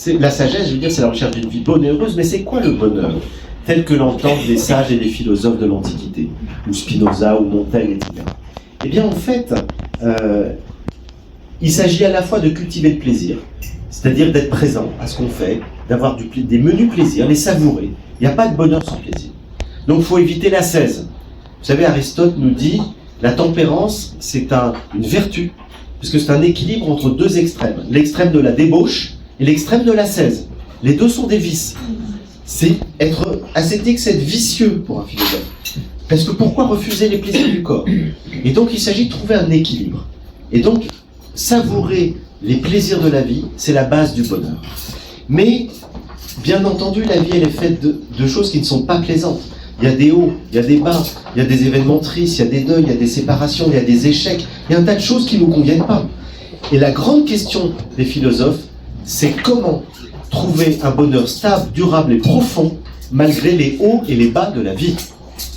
la sagesse, je veux dire, c'est la recherche d'une vie bonne et heureuse, mais c'est quoi le bonheur tel que l'entendent les sages et les philosophes de l'Antiquité, ou Spinoza, ou Montaigne, etc. Eh bien, en fait, il s'agit à la fois de cultiver le plaisir, c'est-à-dire d'être présent à ce qu'on fait, d'avoir des menus plaisirs, les savourer. Il n'y a pas de bonheur sans plaisir. Donc, il faut éviter l'ascèse. Vous savez, Aristote nous dit, la tempérance, c'est une vertu, puisque c'est un équilibre entre deux extrêmes. L'extrême de la débauche et l'extrême de l'ascèse. Les deux sont des vices. C'est être ascétique, c'est être vicieux pour un philosophe. Parce que pourquoi refuser les plaisirs du corps? Et donc il s'agit de trouver un équilibre. Et donc savourer les plaisirs de la vie, c'est la base du bonheur. Mais bien entendu, la vie elle est faite de choses qui ne sont pas plaisantes. Il y a des hauts, il y a des bas, il y a des événements tristes, il y a des deuils, il y a des séparations, il y a des échecs, il y a un tas de choses qui ne nous conviennent pas. Et la grande question des philosophes, c'est comment trouver un bonheur stable, durable et profond malgré les hauts et les bas de la vie.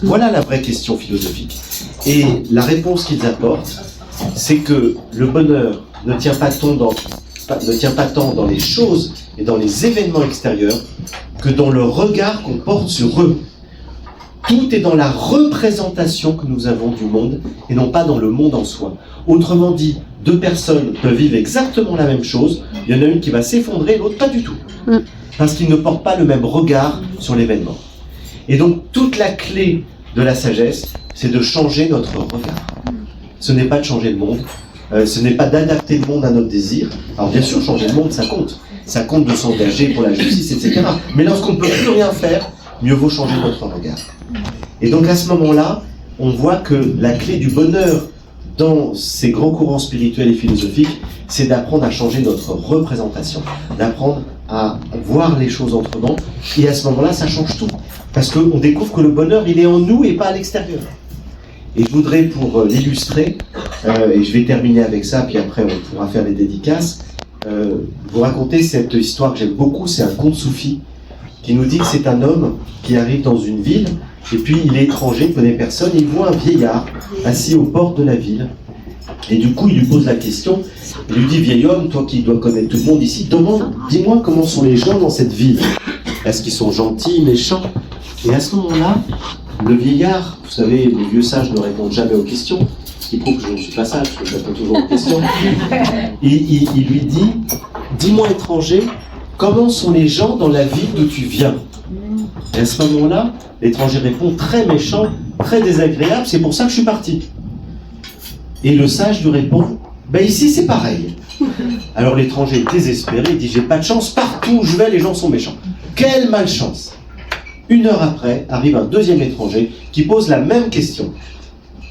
Voilà la vraie question philosophique. Et la réponse qu'ils apportent, c'est que le bonheur ne tient pas tant dans les choses et dans les événements extérieurs que dans le regard qu'on porte sur eux. Tout est dans la représentation que nous avons du monde et non pas dans le monde en soi. Autrement dit, deux personnes peuvent vivre exactement la même chose, il y en a une qui va s'effondrer, l'autre pas du tout. Parce qu'ils ne portent pas le même regard sur l'événement. Et donc, toute la clé de la sagesse, c'est de changer notre regard. Ce n'est pas de changer le monde, ce n'est pas d'adapter le monde à notre désir. Alors bien sûr, changer le monde, ça compte. Ça compte de s'engager pour la justice, etc. Mais lorsqu'on ne peut plus rien faire, mieux vaut changer notre regard. Et donc à ce moment-là, on voit que la clé du bonheur dans ces grands courants spirituels et philosophiques, c'est d'apprendre à changer notre représentation, d'apprendre à voir les choses autrement, et à ce moment-là, ça change tout. Parce qu'on découvre que le bonheur, il est en nous et pas à l'extérieur. Et je voudrais, pour l'illustrer, et je vais terminer avec ça, puis après on pourra faire les dédicaces, vous raconter cette histoire que j'aime beaucoup, c'est un conte soufi, qui nous dit que c'est un homme qui arrive dans une ville, et puis il est étranger, il ne connaît personne, et il voit un vieillard assis aux portes de la ville. Et du coup, il lui pose la question, il lui dit, vieil homme, toi qui dois connaître tout le monde ici, dis-moi comment sont les gens dans cette ville. Est-ce qu'ils sont gentils, méchants? Et à ce moment-là, le vieillard, vous savez, les vieux sages ne répondent jamais aux questions, ce qui prouve que je ne suis pas sage, parce que je réponds toujours aux questions. Il lui dit, dis-moi étranger, comment sont les gens dans la ville d'où tu viens? Et à ce moment-là, l'étranger répond, très méchant, très désagréable, c'est pour ça que je suis parti. Et le sage lui répond, ben ici c'est pareil. Alors l'étranger est désespéré, il dit, j'ai pas de chance, partout où je vais, les gens sont méchants. Quelle malchance! 1 heure après, arrive un deuxième étranger qui pose la même question.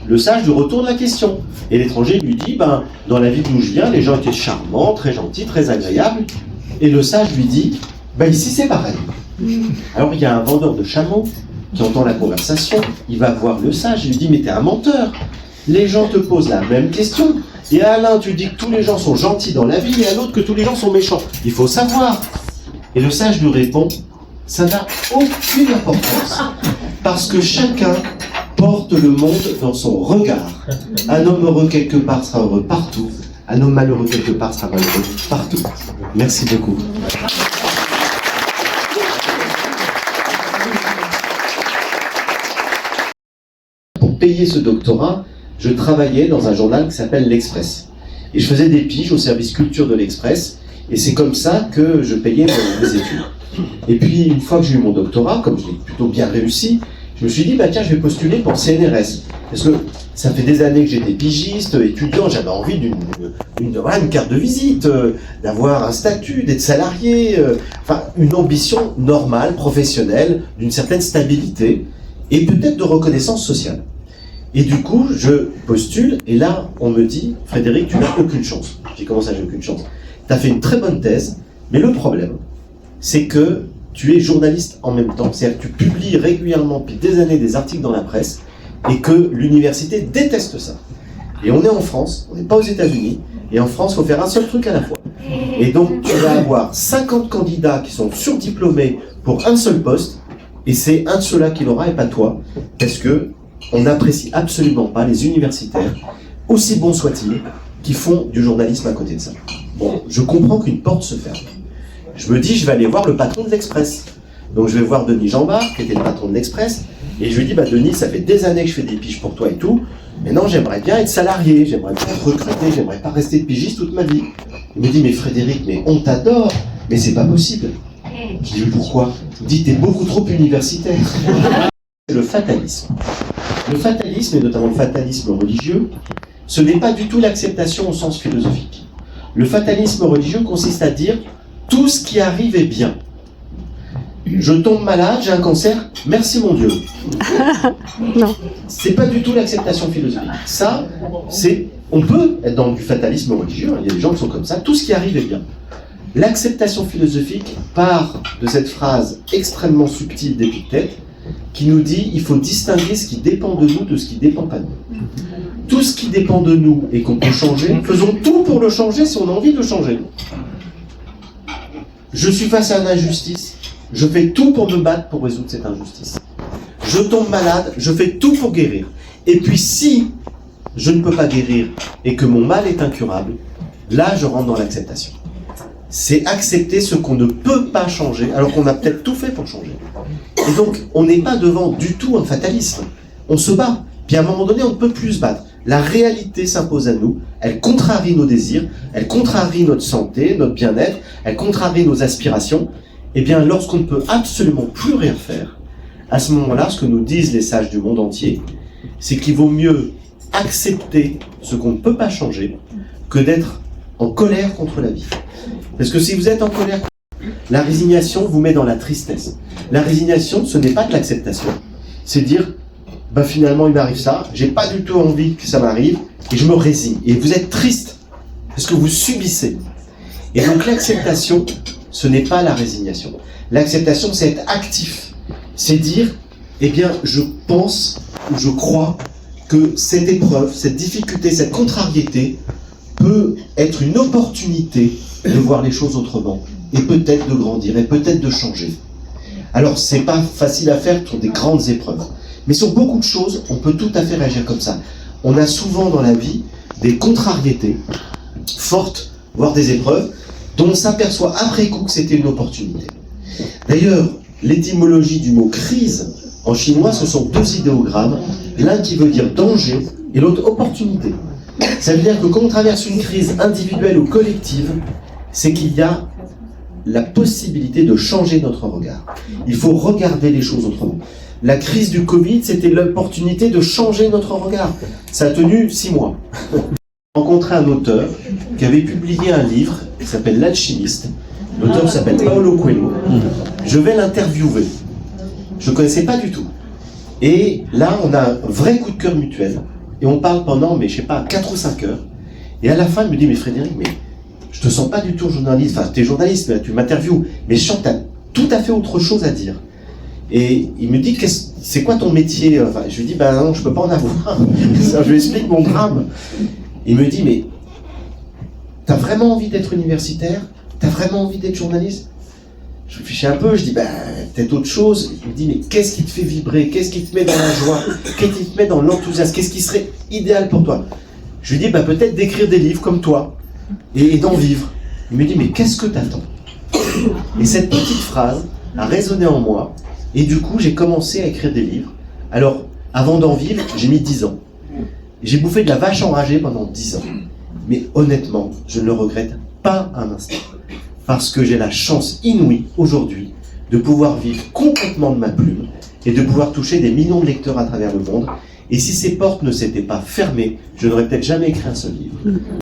Le sage lui retourne la question. Et l'étranger lui dit, ben, dans la ville d'où je viens, les gens étaient charmants, très gentils, très agréables. Et le sage lui dit, ben ici c'est pareil. Alors il y a un vendeur de chameaux qui entend la conversation, il va voir le sage, il lui dit, mais t'es un menteur. Les gens te posent la même question. Et à l'un, tu dis que tous les gens sont gentils dans la ville, et à l'autre que tous les gens sont méchants. Il faut savoir. Et le sage lui répond, ça n'a aucune importance. Parce que chacun porte le monde dans son regard. Un homme heureux quelque part sera heureux partout. Un homme malheureux quelque part sera malheureux partout. Merci beaucoup. Pour payer ce doctorat, je travaillais dans un journal qui s'appelle L'Express. Et je faisais des piges au service culture de l'Express. Et c'est comme ça que je payais mes études. Et puis, une fois que j'ai eu mon doctorat, comme je l'ai plutôt bien réussi, je me suis dit, bah tiens, je vais postuler pour CNRS. Parce que ça fait des années que j'étais pigiste, étudiant, j'avais envie d'une carte de visite, d'avoir un statut, d'être salarié, enfin, une ambition normale, professionnelle, d'une certaine stabilité, et peut-être de reconnaissance sociale. Et du coup, je postule, et là, on me dit, Frédéric, tu n'as aucune chance. Je dis, comment ça, j'ai aucune chance? Tu as fait une très bonne thèse, mais le problème, c'est que tu es journaliste en même temps, c'est-à-dire que tu publies régulièrement depuis des années des articles dans la presse, et que l'université déteste ça. Et on est en France, on n'est pas aux États-Unis, et en France, il faut faire un seul truc à la fois. Et donc, tu vas avoir 50 candidats qui sont surdiplômés pour un seul poste, et c'est un de ceux-là qui l'aura et pas toi, parce que on n'apprécie absolument pas les universitaires, aussi bons soient-ils, qui font du journalisme à côté de ça. Bon, je comprends qu'une porte se ferme. Je me dis, je vais aller voir le patron de l'Express. Donc je vais voir Denis Jeanbart, qui était le patron de l'Express, et je lui dis, bah Denis, ça fait des années que je fais des piges pour toi et tout, mais non, j'aimerais bien être salarié, j'aimerais bien être recruté, j'aimerais pas rester pigiste toute ma vie. Il me dit, mais Frédéric, mais on t'adore, mais c'est pas possible. Je dis, pourquoi? Il me dit, t'es beaucoup trop universitaire. C'est le fatalisme. Le fatalisme, et notamment le fatalisme religieux, ce n'est pas du tout l'acceptation au sens philosophique. Le fatalisme religieux consiste à dire, tout ce qui arrive est bien. Je tombe malade, j'ai un cancer, merci mon Dieu. Non. C'est pas du tout l'acceptation philosophique. Ça, c'est, on peut être dans du fatalisme religieux, il y a des gens qui sont comme ça, tout ce qui arrive est bien. L'acceptation philosophique part de cette phrase extrêmement subtile d'Épictète, qui nous dit, il faut distinguer ce qui dépend de nous de ce qui ne dépend pas de nous. Tout ce qui dépend de nous et qu'on peut changer, faisons tout pour le changer si on a envie de le changer. Je suis face à une injustice, je fais tout pour me battre pour résoudre cette injustice. Je tombe malade, je fais tout pour guérir. Et puis si je ne peux pas guérir et que mon mal est incurable, là je rentre dans l'acceptation. C'est accepter ce qu'on ne peut pas changer, alors qu'on a peut-être tout fait pour changer. Et donc, on n'est pas devant du tout un fatalisme. On se bat. Puis à un moment donné, on ne peut plus se battre. La réalité s'impose à nous, elle contrarie nos désirs, elle contrarie notre santé, notre bien-être, elle contrarie nos aspirations. Et bien, lorsqu'on ne peut absolument plus rien faire, à ce moment-là, ce que nous disent les sages du monde entier, c'est qu'il vaut mieux accepter ce qu'on ne peut pas changer que d'être en colère contre la vie. Parce que si vous êtes en colère, la résignation vous met dans la tristesse. La résignation, ce n'est pas de l'acceptation. C'est dire, bah finalement il m'arrive ça, j'ai pas du tout envie que ça m'arrive, et je me résigne. Et vous êtes triste, parce que vous subissez. Et donc l'acceptation, ce n'est pas la résignation. L'acceptation, c'est être actif. C'est dire, eh bien, je pense, ou je crois, que cette épreuve, cette difficulté, cette contrariété, peut être une opportunité de voir les choses autrement, et peut-être de grandir, et peut-être de changer. Alors, c'est pas facile à faire sur des grandes épreuves. Mais sur beaucoup de choses, on peut tout à fait réagir comme ça. On a souvent dans la vie des contrariétés fortes, voire des épreuves, dont on s'aperçoit après coup que c'était une opportunité. D'ailleurs, l'étymologie du mot crise, en chinois, ce sont deux idéogrammes, l'un qui veut dire danger et l'autre opportunité. Ça veut dire que quand on traverse une crise individuelle ou collective, c'est qu'il y a la possibilité de changer notre regard. Il faut regarder les choses autrement. La crise du Covid, c'était l'opportunité de changer notre regard. Ça a tenu 6 mois. J'ai rencontré un auteur qui avait publié un livre qui s'appelle L'Alchimiste. L'auteur s'appelle Paulo Coelho. Je vais l'interviewer. Je ne connaissais pas du tout. Et là, on a un vrai coup de cœur mutuel. Et on parle pendant, mais je sais pas, 4 ou 5 heures. Et à la fin, il me dit, mais Frédéric, mais je te sens pas du tout journaliste. Enfin, tu es journaliste, mais tu m'interviews. Mais je sens que tu as tout à fait autre chose à dire. Et il me dit, c'est quoi ton métier? Enfin, je lui dis, ben non, je peux pas en avoir. Je lui explique mon drame. Il me dit, mais t'as vraiment envie d'être universitaire? T'as vraiment envie d'être journaliste? Je réfléchis un peu, je dis, ben peut-être autre chose. Il me dit, mais qu'est-ce qui te fait vibrer? Qu'est-ce qui te met dans la joie? Qu'est-ce qui te met dans l'enthousiasme? Qu'est-ce qui serait idéal pour toi? Je lui dis, ben peut-être d'écrire des livres comme toi et d'en vivre. Il me dit, mais qu'est-ce que t'attends? Et cette petite phrase a résonné en moi. Et du coup, j'ai commencé à écrire des livres. Alors, avant d'en vivre, j'ai mis 10 ans. J'ai bouffé de la vache enragée pendant 10 ans. Mais honnêtement, je ne le regrette pas un instant. Parce que j'ai la chance inouïe, aujourd'hui, de pouvoir vivre complètement de ma plume et de pouvoir toucher des millions de lecteurs à travers le monde. Et si ces portes ne s'étaient pas fermées, je n'aurais peut-être jamais écrit un seul livre.